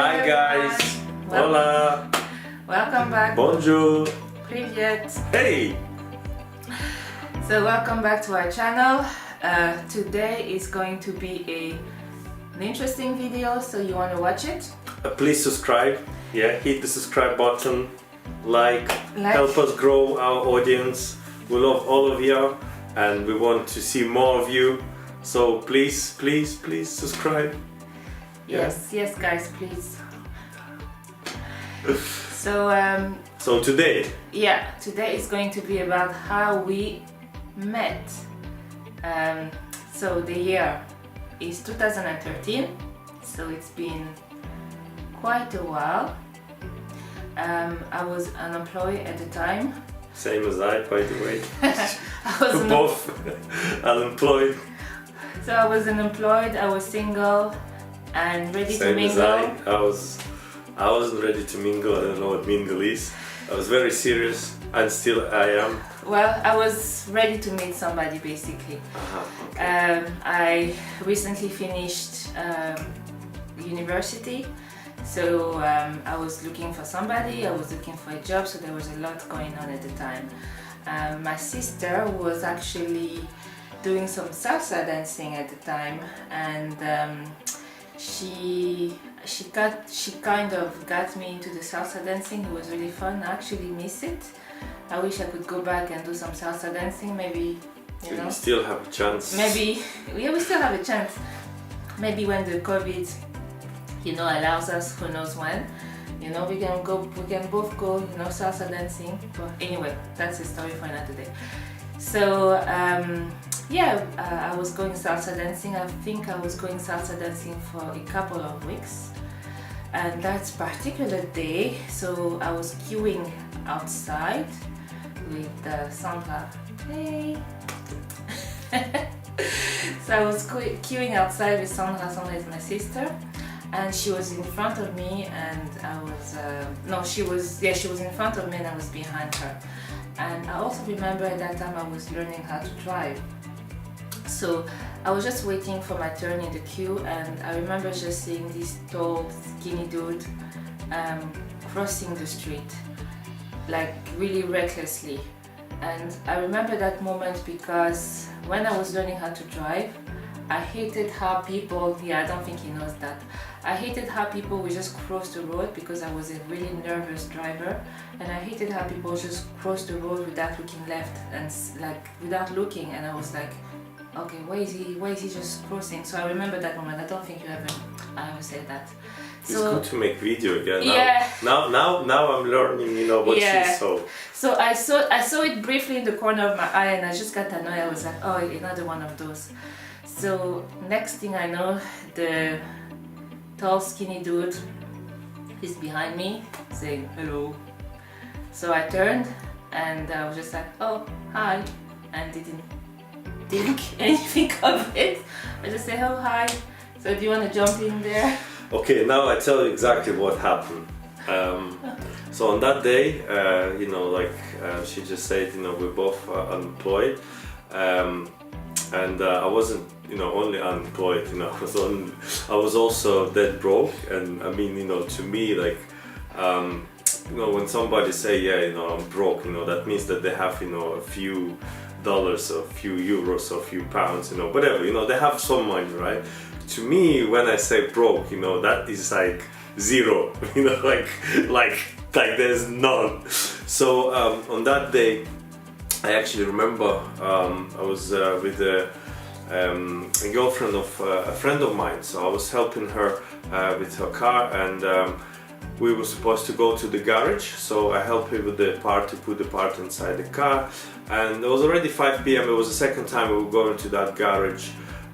Hi guys. Hola. Welcome back. Bonjour. Привет. Hey. So welcome back to our channel. Today is going to be an interesting video, so you want to watch it? Please subscribe. Yeah, hit the subscribe button. Like. Help us grow our audience. We love all of you and we want to see more of you. So please subscribe. Yes, guys, please. So today today is going to be about how we met. So the year is 2013, so it's been quite a while. I was unemployed at the time. Same as I, by the way. I was We're both unemployed. So I was unemployed, I was single and ready to mingle. Same as I wasn't ready to mingle. I don't know what mingle is. I was very serious and still I am. Well, I was ready to meet somebody basically. Okay. I recently finished university, so I was looking for somebody, I was looking for a job, so there was a lot going on at the time. My sister was actually doing some salsa dancing at the time, and she kind of got me into the salsa dancing. It was really fun. I actually miss it. I wish I could go back and do some salsa dancing, maybe, you know. We still have a chance. Maybe, yeah, we still have a chance. Maybe when the COVID, allows us, who knows when, we can both go, salsa dancing. But anyway, that's a story for another day. So, I was going salsa dancing. I think I was going salsa dancing for a couple of weeks. And that particular day, so I was queuing outside with Sandra. Hey! So I was queuing outside with Sandra. Sandra is my sister. And she was in front of me and I was, she was in front of me and I was behind her. And I also remember at that time I was learning how to drive. So I was just waiting for my turn in the queue, and I remember just seeing this tall, skinny dude crossing the street, like really recklessly. And I remember that moment because when I was learning how to drive, I hated how people, I don't think he knows that, I hated how people would just cross the road because I was a really nervous driver, and I hated how people just cross the road without looking left and without looking, and I was like, okay, why is he just crossing? So I remember that moment. I don't think I ever said that. It's good to make video again. Yeah. Now I'm learning, what she saw. So I saw it briefly in the corner of my eye, and I just got annoyed. I was like, oh, another one of those. So next thing I know, the tall, skinny dude is behind me saying hello. So I turned and I was just like, oh, hi, and didn't think anything of it. I just say, oh, hi. So do you want to jump in there? Okay, now I tell you exactly what happened. So on that day, she just said, we're both unemployed, and I wasn't, only unemployed. I was also dead broke, and I mean, to me, like, when somebody say, I'm broke, that means that they have, a few dollars or a few euros or a few pounds, whatever, they have some money, right? To me, when I say broke, that is like zero, like there's none. So on that day, I actually remember I was with a girlfriend of a friend of mine, so I was helping her with her car, and we were supposed to go to the garage, so I helped her with the part to put the part inside the car, and it was already 5 p.m. It was the second time we were going to that garage,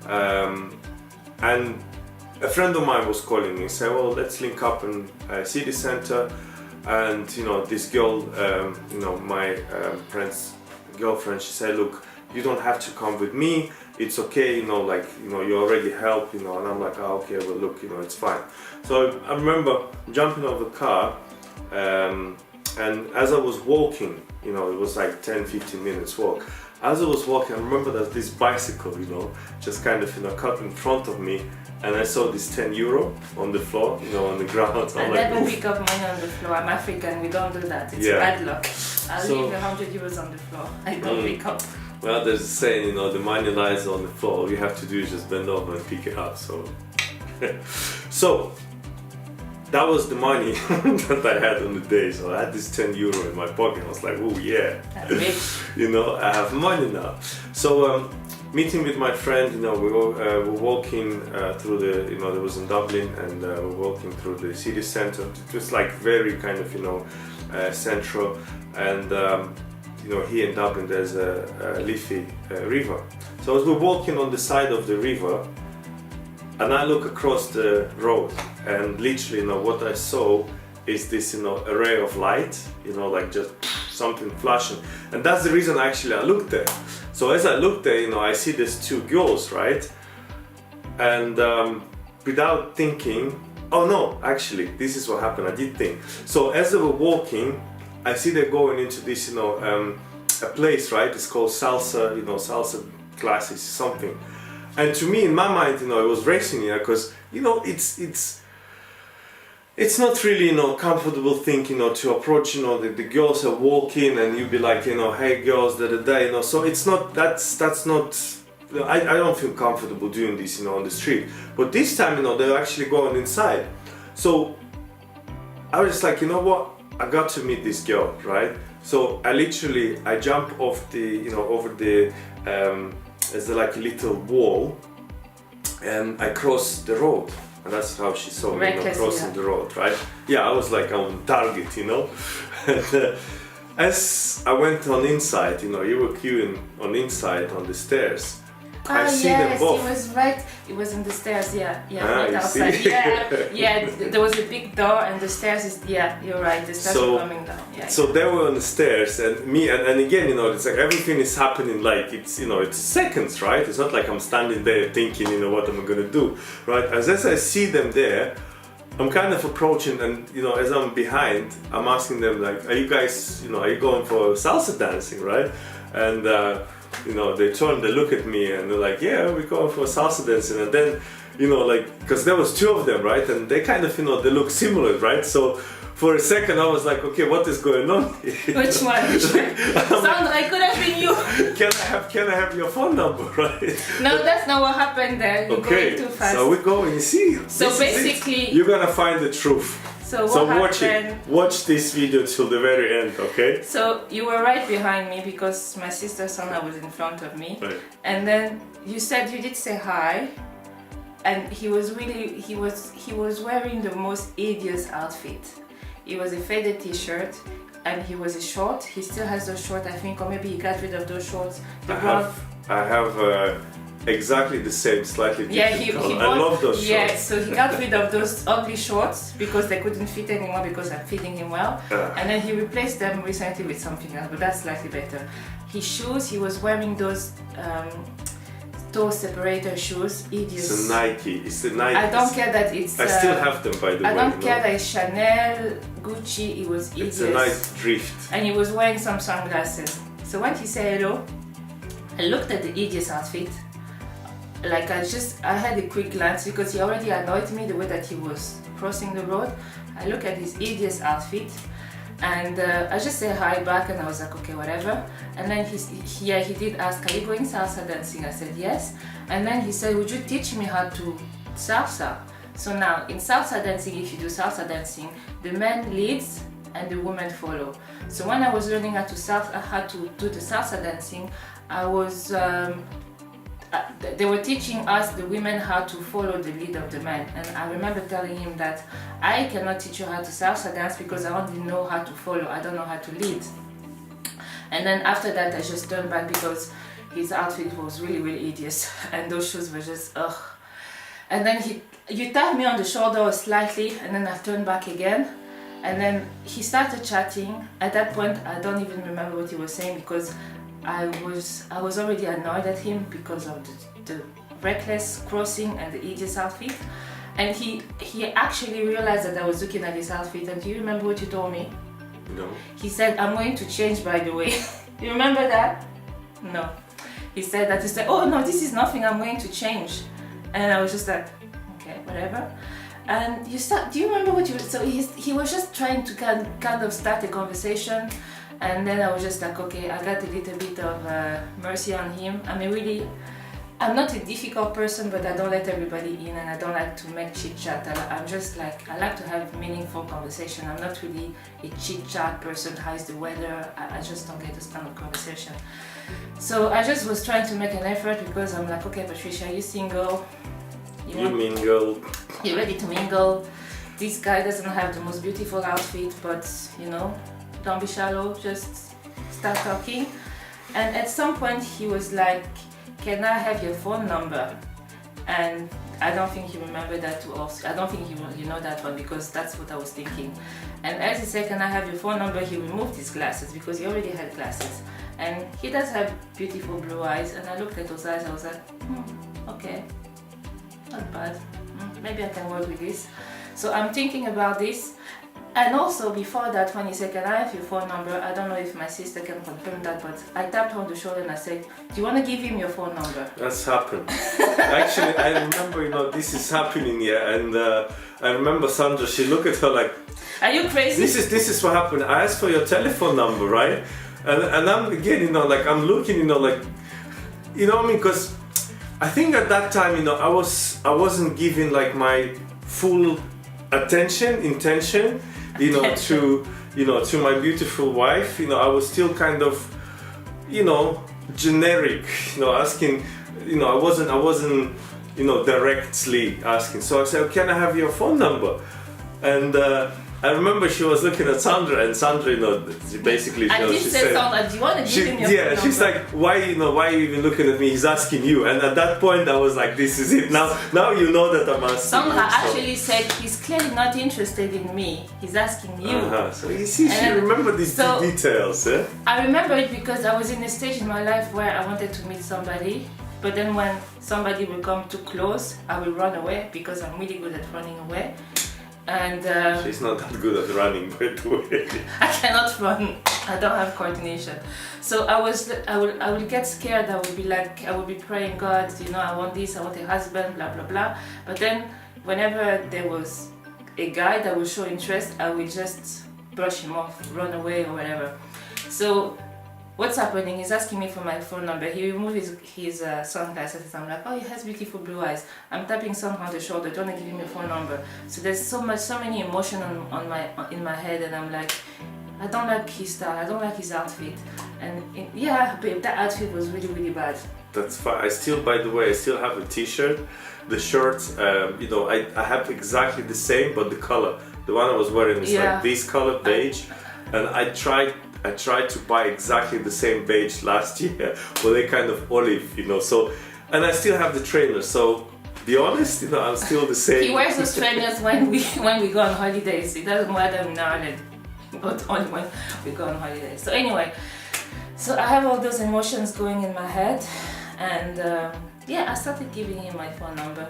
and a friend of mine was calling me, said, well, let's link up in city center, and this girl, my friend's girlfriend, she said, look, you don't have to come with me, it's okay, you already helped, and I'm like, oh, okay, well, look, it's fine. So I remember jumping out of the car, and as I was walking, it was like 10-15 minutes walk, as I was walking, I remember that this bicycle, you know, just kind of, you know, cut in front of me, and I saw this 10 euro on the floor, you know, on the ground. I never pick up money on the floor. I'm African, we don't do that. It's bad luck. I'll leave 100 euros on the floor. I don't pick up. Well, there's a saying, you know, the money lies on the floor. All you have to do is just bend over and pick it up. So, so that was the money that I had on the day. So I had this 10 euro in my pocket. I was like, oh yeah, That's rich. you know, I have money now. So meeting with my friend, you know, we were walking through the, you know, it was in Dublin, and we're walking through the city center. It was like very kind of, you know, central, and you know, here in Dublin there's a Liffey river. So as we're walking on the side of the river, and I look across the road, and literally, you know, what I saw is this, you know, array of light, you know, like just something flashing, and that's the reason actually I looked there. So as I looked there, you know, I see these two girls, right? And without thinking, oh no, actually, this is what happened. I did think. So as they were walking, I see they're going into this, you know, a place, right? It's called salsa, you know, salsa classes, something. And to me, in my mind, you know, it was racing here, because, you know, it's not really, you know, comfortable thing, you know, to approach, you know, the girls are walking, and you be like, you know, hey girls, you know. So it's not, that's not, I don't feel comfortable doing this, you know, on the street. But this time, you know, they're actually going inside. So I was just like, you know what? I got to meet this girl, right? So I jump off the, you know, over the, there's like a little wall, and I cross the road. And that's how she saw me, you know, crossing the road, right? Yeah, I was like on target, you know. And as I went on inside, you know, you were queuing on inside on the stairs. I see them both. It was right. It was on the stairs. Yeah, right you outside. see? Yeah. There was a big door, and the stairs is. Yeah, you're right. The stairs are coming down. Yeah. So they were on the stairs, and me, and again, you know, it's like everything is happening like it's, you know, it's seconds, right? It's not like I'm standing there thinking, you know, what am I gonna do, right? As I see them there, I'm kind of approaching, and you know, as I'm behind, I'm asking them like, are you guys, you know, are you going for salsa dancing, right? And you know, they turn, they look at me, and they're like, yeah, we're going for salsa dancing. And then, you know, like, because there was two of them, right? And they kind of, you know, they look similar, right? So for a second I was like, okay, what is going on? Which one? Sounds like could have been you. Can I have your phone number, right? No, that's not what happened there. You're going too fast. So we're going, you see. So basically, you're gonna find the truth. So what happened? Watch this video till the very end, okay? So you were right behind me, because my sister Sana was in front of me, right. And then you said you did say hi, and he was wearing the most hideous outfit. It was a faded t-shirt, and he was a short. He still has those shorts, I think, or maybe he got rid of those shorts. I have exactly the same, slightly different color. I love those shorts. Yeah, so he got rid of those ugly shorts because they couldn't fit anymore, because I'm fitting him well. And then he replaced them recently with something else, but that's slightly better. His shoes, he was wearing those toe separator shoes. It's a Nike. It's a Nike. I don't care that it's. I still have them, by the way. I don't care that it's Chanel, Gucci. It was hideous. It's a nice drift. And he was wearing some sunglasses. So when he said hello, I looked at the hideous outfit. Like I had a quick glance, because he already annoyed me the way that he was crossing the road. I look at his hideous outfit, and I just say hi back, and I was like, okay, whatever. And then he did ask, are you going salsa dancing? I said yes. And then he said, would you teach me how to salsa? So now in salsa dancing, if you do salsa dancing, the man leads and the women follow. So when I was learning how to do the salsa dancing, I was they were teaching us, the women, how to follow the lead of the man. And I remember telling him that I cannot teach you how to salsa dance, because I only know how to follow, I don't know how to lead. And then after that I just turned back, because his outfit was really, really hideous, and those shoes were just ugh. And then you tapped me on the shoulder slightly, and then I turned back again, and then he started chatting. At that point I don't even remember what he was saying, because I was already annoyed at him because of the reckless crossing and the hideous outfit. And he actually realized that I was looking at his outfit. And do you remember what you told me? No. He said, I'm going to change, by the way. You remember that? No. He said that, he said, oh no, this is nothing, I'm going to change. And I was just like, okay, whatever. And do you remember what you, so he was just trying to kind of start a conversation. And then I was just like, okay, I got a little bit of mercy on him. I mean, really, I'm not a difficult person, but I don't let everybody in, and I don't like to make chit chat. I'm just like, I like to have meaningful conversation. I'm not really a chit chat person. How's the weather? I just don't get this kind of conversation. So I just was trying to make an effort, because I'm like, okay, Patricia, you single? You mingle. You're ready to mingle. This guy doesn't have the most beautiful outfit, but you know, don't be shallow. Just start talking. And at some point, he was like, can I have your phone number? And I don't think you remember that too also. I don't think you know that one, because that's what I was thinking. And as he said, can I have your phone number, he removed his glasses, because he already had glasses. And he does have beautiful blue eyes, and I looked at those eyes, I was like, okay, not bad. Maybe I can work with this. So I'm thinking about this. And also before that, when he said, can I have your phone number? I don't know if my sister can confirm that, but I tapped her on the shoulder and I said, do you want to give him your phone number? That's happened. Actually, I remember, you know, this is happening here, and I remember Sandra, she looked at her like, are you crazy? This is what happened. I asked for your telephone number, right? And I'm again, you know, like I'm looking, you know, like, you know what I mean? Because I think at that time, you know, I wasn't giving like my full intention, you know, to my beautiful wife. You know, I was still kind of, you know, generic, you know, asking, you know, I wasn't, you know, directly asking. So I said, can I have your phone number? And I remember she was looking at Sandra, and Sandra, you know, basically, you know, she said, Sandra, do you want to give him your phone number? She's like, why are you even looking at me? He's asking you. And at that point, I was like, this is it. Now you know that I'm asking. Sandra actually said, he's clearly not interested in me. He's asking you. So you see, she remembered these details. Eh? I remember it because I was in a stage in my life where I wanted to meet somebody. But then when somebody will come too close, I will run away, because I'm really good at running away. And she's not that good at running, by the way. I cannot run. I don't have coordination. So I would get scared. I would be praying, God, you know, I want this, I want a husband, blah blah blah. But then whenever there was a guy that would show interest, I would just brush him off, run away or whatever. So what's happening? He's asking me for my phone number. He removed his sunglasses. I'm like, oh, he has beautiful blue eyes. I'm tapping someone on the shoulder. Don't want to give him your phone number. So there's so many emotion in my head, and I'm like, I don't like his style. I don't like his outfit. And yeah, babe, that outfit was really, really bad. That's fine. By the way, I still have a T-shirt. The shirt, you know, I have exactly the same, but the color. The one I was wearing is like this color, beige. And I tried to buy exactly the same beige last year, but they kind of olive, you know. So, and I still have the trainers. So, be honest, you know, I'm still the same. He wears those trainers when we go on holidays. It doesn't wear them in Ireland, but only when we go on holidays. So anyway, so I have all those emotions going in my head, and I started giving him my phone number.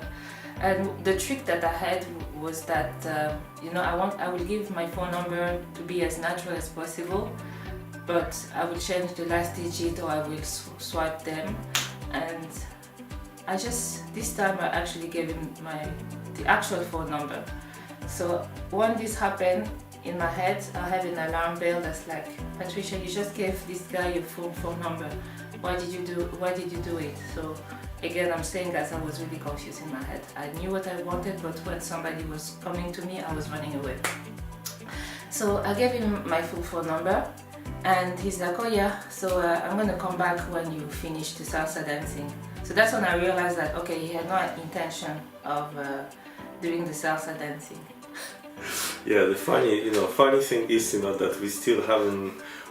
And the trick that I had was that you know, I will give my phone number to be as natural as possible, but I will change the last digit, or I will swipe them. And this time I actually gave him the actual phone number. So when this happened in my head, I had an alarm bell that's like, Patricia, you just gave this guy your phone number. Why did you do it? So again, I'm saying that I was really confused in my head. I knew what I wanted, but when somebody was coming to me, I was running away. So I gave him my full phone number, and he's like, oh yeah, so I'm gonna come back when you finish the salsa dancing. So that's when I realized that, okay, he had no intention of doing the salsa dancing. Yeah, the funny thing is, you know, that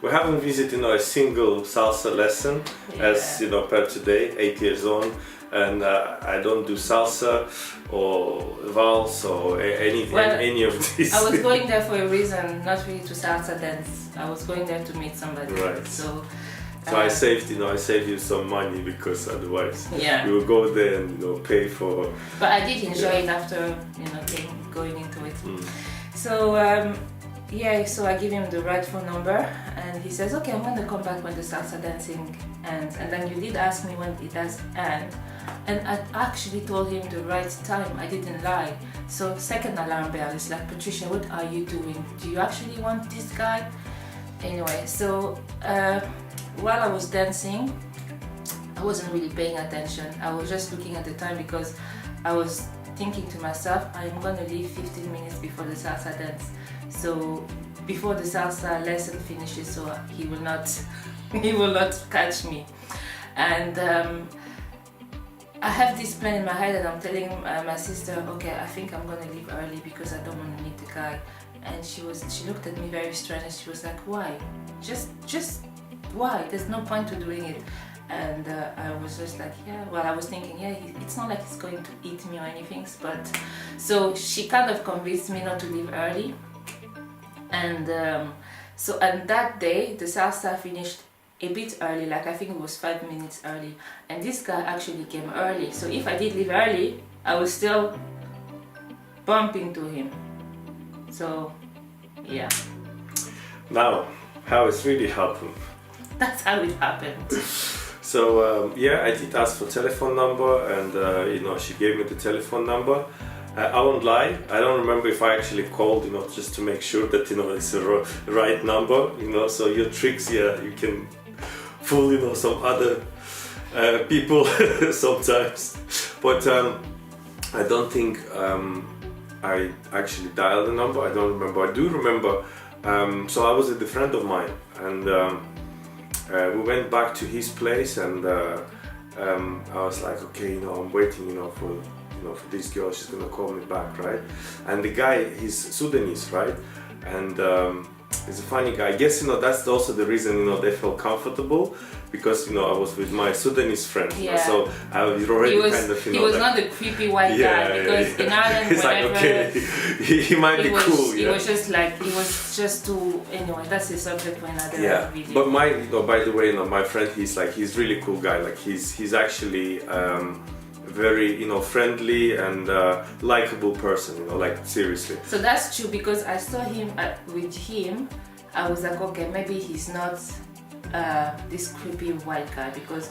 we haven't visited, you know, a single salsa lesson, as you know, per today, 8 years on, and I don't do salsa or valse or any of these. I was going there for a reason, not really to salsa dance. I was going there to meet somebody. Right. So I saved you some money, because otherwise you will go there and, you know, pay for. But I did enjoy it after, you know, going into it. So yeah, so I give him the right phone number, and he says, okay, I'm gonna come back when the salsa dancing ends. And then you did ask me when it does end, and I actually told him the right time. I didn't lie. So second alarm bell is like, Patricia, what are you doing? Do you actually want this guy? Anyway, so while I was dancing, I wasn't really paying attention. I was just looking at the time because I was thinking to myself, I'm gonna leave 15 minutes before the salsa dance. So before the salsa lesson finishes, so he will not catch me. And I have this plan in my head, and I'm telling my sister, okay, I think I'm gonna leave early because I don't want to meet the guy. And she looked at me very strange. She was like, why? Just why? There's no point to doing it. And I was just like, yeah, well, I was thinking, yeah, it's not like he's going to eat me or anything, but so she kind of convinced me not to leave early. And and that day the salsa finished a bit early, like I think it was 5 minutes early, and this guy actually came early. So if I did leave early, I was still bump into him. So yeah. Now, how it's really happened. That's how it happened. So yeah, I did ask for telephone number, and she gave me the telephone number. I won't lie, I don't remember if I actually called, just to make sure that it's the right number. So your tricks, yeah, you can fool some other people sometimes, but I don't think I actually dialed the number. I don't remember. I do remember. So I was with a friend of mine, and we went back to his place, and I was like, okay, I'm waiting, for this girl. She's gonna call me back, right? And the guy, he's Sudanese, right? And he's a funny guy. I guess that's also the reason they felt comfortable, because I was with my Sudanese friend. Yeah. So I was already kind of he was not the creepy white guy, because in Ireland, he's like, okay, he might be cool. He was just too. Anyway, that's the subject for another video. But by the way, my friend, he's really cool guy. Like he's actually very friendly and likable person. Like seriously. So that's true, because I saw him with him. I was like, okay, maybe he's not this creepy white guy, because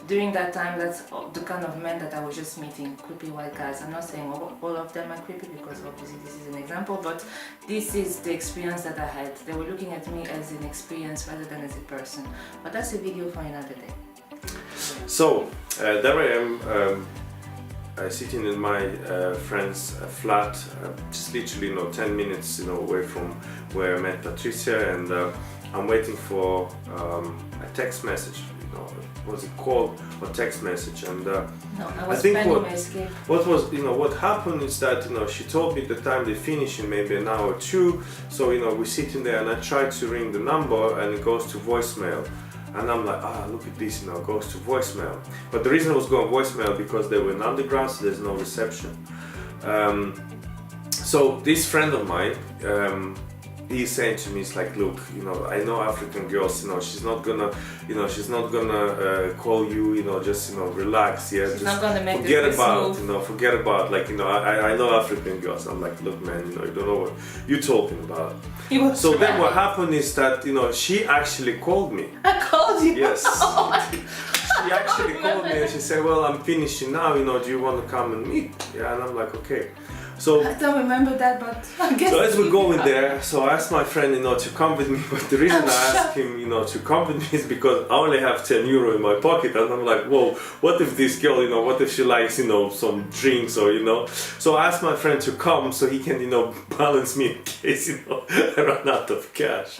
during that time, that's the kind of men that I was just meeting, creepy white guys. I'm not saying all of them are creepy, because obviously this is an example, but this is the experience that I had. They were looking at me as an experience rather than as a person. But that's a video for another day. So there I am, sitting in my friend's flat, just literally 10 minutes away from where I met Patricia, and I'm waiting for a text message. Was it call or text message? And no, I think what happened is that she told me the time they finish in maybe an hour or two. So we're sitting there, and I tried to ring the number, and it goes to voicemail. And I'm like, look at this, it goes to voicemail. But the reason it was going voicemail, because they were in underground, so there's no reception. So this friend of mine, he's saying to me, it's like, look, I know African girls, she's not gonna, call you, just, relax, yeah. She's just not gonna make forget about, like, I know African girls. I'm like, look, man, you don't know what you're talking about. So then what happened is that, she actually called me. I called you? Yes. Oh She actually called me, and she said, well, I'm finishing now, do you want to come and meet? Yeah, and I'm like, okay. So I don't remember that, but I guess. So as we're going there, so I asked my friend, to come with me. But the reason I asked him, to come with me is because I only have 10 euro in my pocket, and I'm like, whoa, what if this girl, what if she likes, some drinks or, So I asked my friend to come so he can, balance me in case, I run out of cash.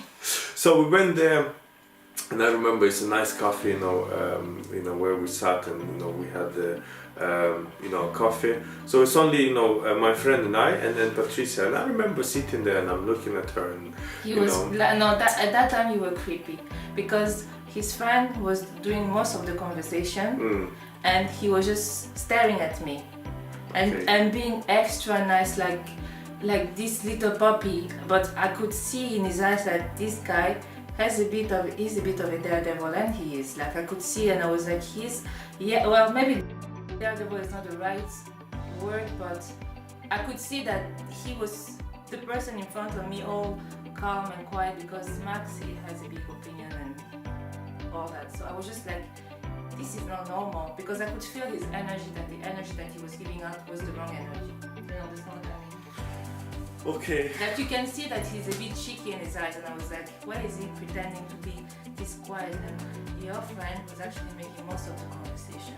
So we went there. And I remember it's a nice coffee, where we sat, and we had the, coffee. So it's only, my friend and I, and then Patricia. And I remember sitting there, and I'm looking at her, and at that time you were creepy, because his friend was doing most of the conversation, and he was just staring at me, and being extra nice, like this little puppy. But I could see in his eyes that this guy he's a bit of a daredevil, and he is. Like I could see, and I was like, maybe daredevil is not the right word, but I could see that he was the person in front of me all calm and quiet because Maxi has a big opinion and all that. So I was just like, this is not normal because I could feel his energy, that the energy that he was giving out was the wrong energy. You understand what I mean? Okay. That you can see that he's a bit cheeky in his eyes, and I was like, why is he pretending to be this quiet? And your friend was actually making most of the conversation,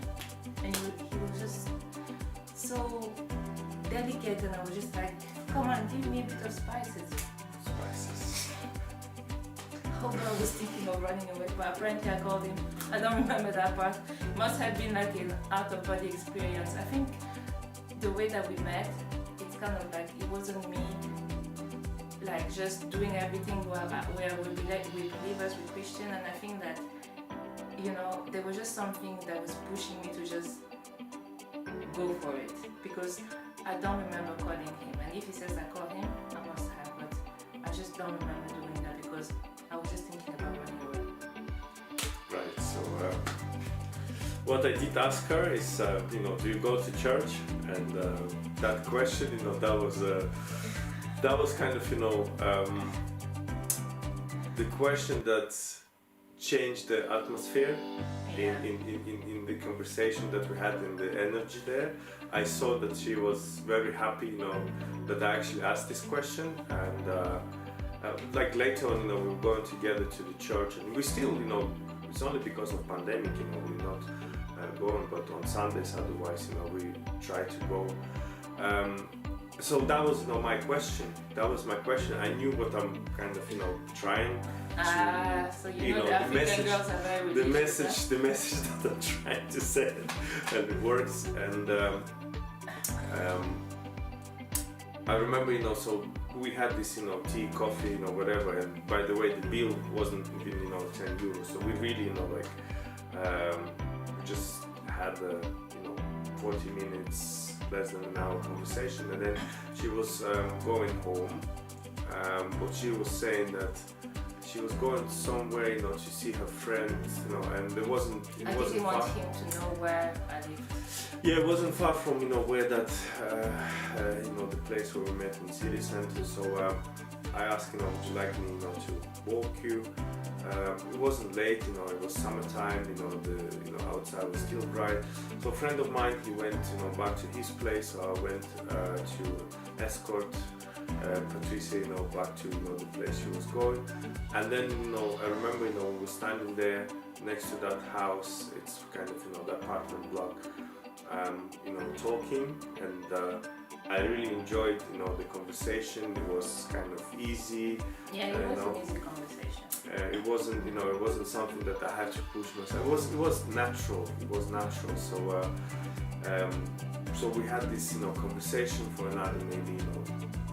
and he was just so delicate, and I was just like, come on, give me a bit of spices. Spices. Although I was thinking of running away, but apparently I called him. I don't remember that part. It must have been like an out-of-body experience. I think the way that we met, it's kind of like it wasn't me like just doing everything where we believers, we Christian, and I think that, you know, there was just something that was pushing me to just go for it because I don't remember calling him, and if he says I called him, I must have, but I just don't remember doing that because I was just thinking about running away. Right, so what I did ask her is, you know, do you go to church? And that question, you know, that was kind of, you know, the question that changed the atmosphere in the conversation that we had, in the energy there. I saw that she was very happy, you know, that I actually asked this question, and like later on, you know, we were going together to the church, and we still, you know, it's only because of pandemic, you know, we're not going, but on Sundays otherwise, you know, we try to go. So that was, you know, my question. That was my question. I knew what I'm kind of, you know, trying to. So you know the African girls are very the message that I'm trying to say, and it works. And I remember, you know, so we had this, you know, tea, coffee, you know, whatever. And by the way, the bill wasn't even, you know, 10 euros. So we really, you know, like, we just had a, you know, 40 minutes, less than an hour conversation, and then she was going home, but she was saying that she was going somewhere, you know, to see her friends, you know, and it wasn't I didn't want him to know where I live. Yeah, it wasn't far from, you know, where that, you know, the place where we met in city center. So I asked, you know, would you like me, you know, to walk you? It wasn't late, you know, it was summertime, you know, the, you know, outside was still bright. So a friend of mine, he went, you know, back to his place. So I went to escort Patricia, you know, back to, you know, the place she was going. And then, you know, I remember, you know, we were standing there next to that house. It's kind of, you know, the apartment block, you know, talking, and I really enjoyed, you know, the conversation. It was kind of easy. Yeah, it was an easy conversation. It wasn't, you know, it wasn't something that I had to push myself. It was natural. It was natural. So, so we had this, you know, conversation for another maybe, you know,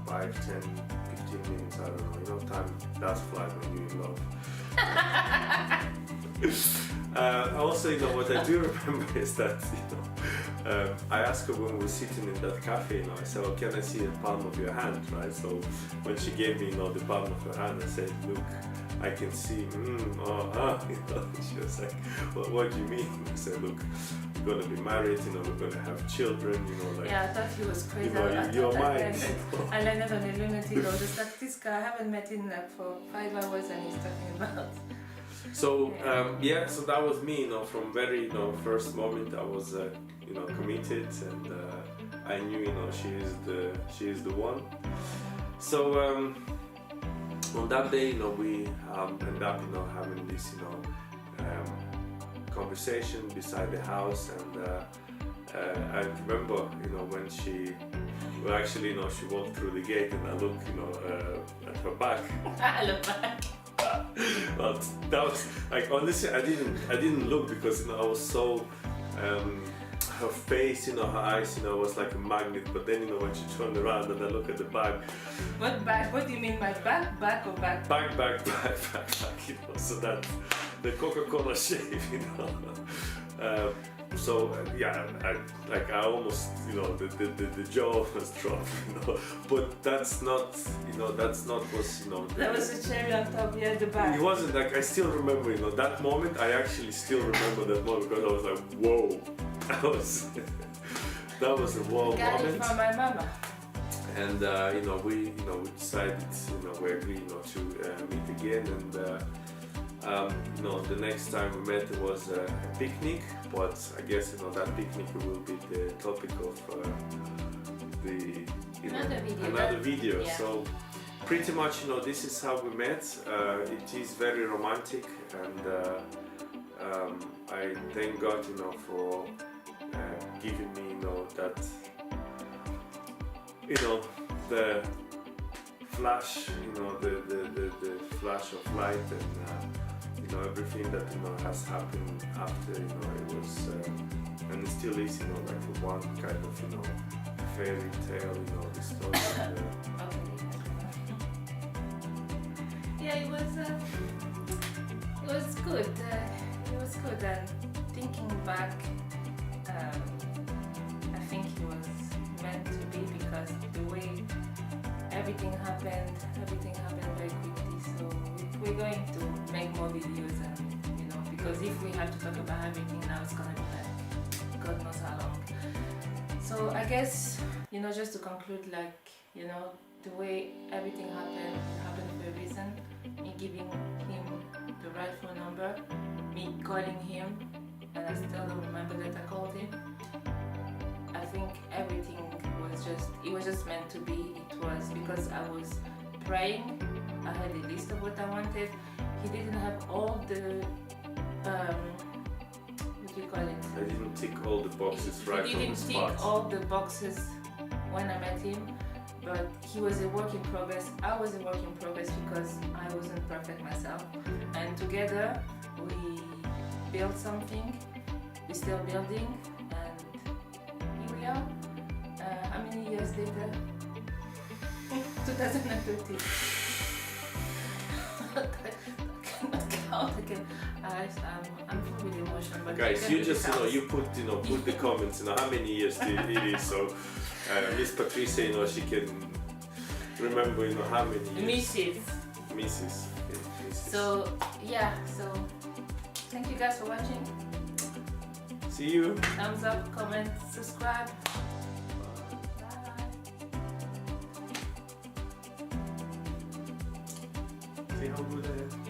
5, 10, 15 minutes. I don't know. You know, time does fly when you're in love. Also, you know, what I do remember is that, you know, I asked her when we were sitting in that cafe, you know, I said, oh, can I see the palm of your hand, right? So when she gave me, you know, the palm of her hand, I said, look, I can see, you know, she was like, well, what do you mean? I said, look, we're gonna be married, you know, we're gonna have children, you know, like. Yeah, I thought he was crazy. You know, you're mine. I landed on a lunatic. I was just like, this guy, I haven't met him like for 5 hours and he's talking about. So yeah, so that was me, you know, from very, you know, first moment I was, you know, committed, and I knew, you know, she is the one. So on that day, you know, we ended up, you know, having this, you know, conversation beside the house, and I remember, you know, when she, well, actually, you know, she walked through the gate, and I looked, you know, at her back. I look back. But that was like, honestly, I didn't look because, you know, I was so her face, you know, her eyes, you know, was like a magnet. But then, you know, when she turned around and I look at the bag. What bag? What do you mean by bag? Back or back? Back, you know. So that the Coca-Cola shape, you know. So yeah, I almost, you know, the jaw was dropped, you know. But that's not, you know, that's not was, you know. That was a cherry on top, yeah, the back. It wasn't like, I still remember, you know, that moment. I actually still remember that moment because I was like, whoa, that was a wow Got moment. it from my mama. and we decided, we agreed, to meet again, and the next time we met was a picnic, but I guess that picnic will be the topic of the another video. Yeah. So pretty much, this is how we met. It is very romantic, and I thank God, for giving me, that, the flash, the flash of light, and everything that has happened after, it was, and it still is, like one kind of, fairy tale, the story. Yeah, it was good. It was good, and thinking back, I think it was meant to be, because the way everything happened very quickly. So we're going to make more videos, and because if we have to talk about everything now, it's gonna be like God knows how long. So I guess just to conclude, like the way everything happened for a reason. Me giving him the right phone number, me calling him, and I still don't remember that I called him. I think everything was just meant to be. It was because I was praying. I had a list of what I wanted. He didn't have all the what do you call it? I didn't tick all the boxes right on the He didn't spot. tick all the boxes when I met him, but he was a work in progress. I was a work in progress because I wasn't perfect myself. And together we built something. We're still building, and here we are. How many years later? 2013. I cannot count again. I'm full with emotion. But Guys, you just you put the comments. How many years it is. So Miss Patricia, she can remember how many years. Mrs. So yeah. So thank you guys for watching. See you. Thumbs up, comment, subscribe. See how good I am.